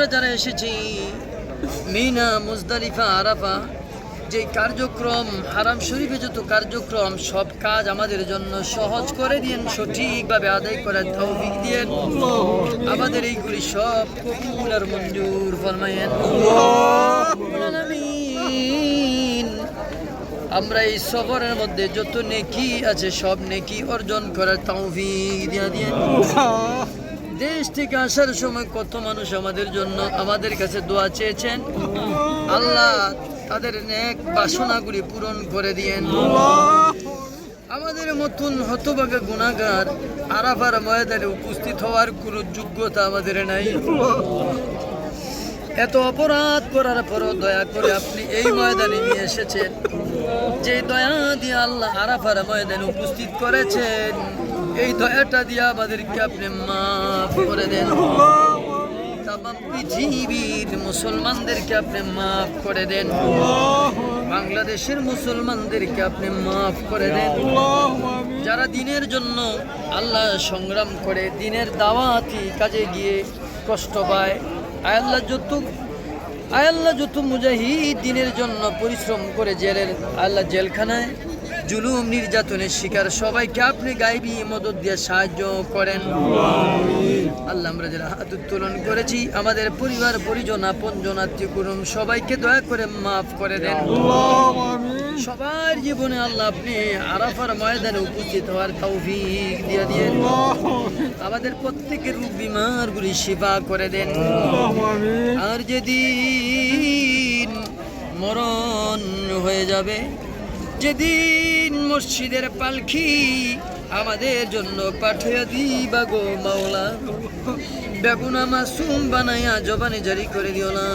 আমরা যারা এসেছি মিনা, মুজদালিফা, আরাফা, যে কার্যক্রম হারাম শরীফে যত কার্যক্রম সব কাজ আমাদের জন্য সহজ করে দিয়েন, সঠিকভাবে আদায় করার তৌফিক দিয়েন। আমাদের এইগুলি সব কবুল আর মঞ্জুর ফরমায়েন। আমিন। আমরা এই সফরের মধ্যে যত নেকি আছে সব নেকি অর্জন করার তৌফিক দিয়ে দিয়েন। দেশ থেকে আসার সময় কত মানুষ আমাদের জন্য আমাদের কাছে দোয়া চেয়েছেন, আল্লাহ তাদের নেক বাসনাগুলি পূরণ করে দিয়েন। আমাদের মতন হতভাগা গুনাহগার আরাফার ময়দানে উপস্থিত হওয়ার কোনো যোগ্যতা আমাদের নাই। এত অপরাধ করার পরও দয়া করে আপনি এই ময়দানে নিয়ে এসেছেন। যে দয়া দিয়ে আল্লাহ আরাফার ময়দানে উপস্থিত করেছেন, এই দয়াটা দিয়ে আমাদেরকে আপনি মাফ করে দেন। তামাম পৃথিবীর মুসলমানদেরকে আপনি মাফ করে দেন। বাংলাদেশের মুসলমানদেরকে আপনি মাফ করে দেন। যারা দিনের জন্য আল্লাহ সংগ্রাম করে, দিনের দাওয়াতি কাজে গিয়ে কষ্ট পায়, আল্লাহ যত মুজাহিদ দিনের জন্য পরিশ্রম করে আল্লাহ জেলখানায় জুলুম নির্যাতনের শিকার সবাইকে আপনি গায়বী মদদ দিয়ে সাহায্য করেন। আল্লাহ আমরা যারা হাত উত্তোলন করেছি, আমাদের পরিবার পরিজন আপনজন আত্মীয় কুটুম সবাইকে দয়া করে মাফ করে দেন। সবার জীবনে আল্লাহ আপনি আরাফার ময়দানে উপস্থিত হওয়ার তৌফিক দিয়ে দিয়েন। আমাদের প্রত্যেকের রোগ বিমারগুলি শিফা করে দেন। আর যেদিন মরণ হয়ে যাবে, যেদিন মসজিদের পালকি আমাদের জন্য পাঠিয়ে দিবা গো মাওলা, বেগুনা মাসুম বানাইয়া জবানে জারি করে দিও না।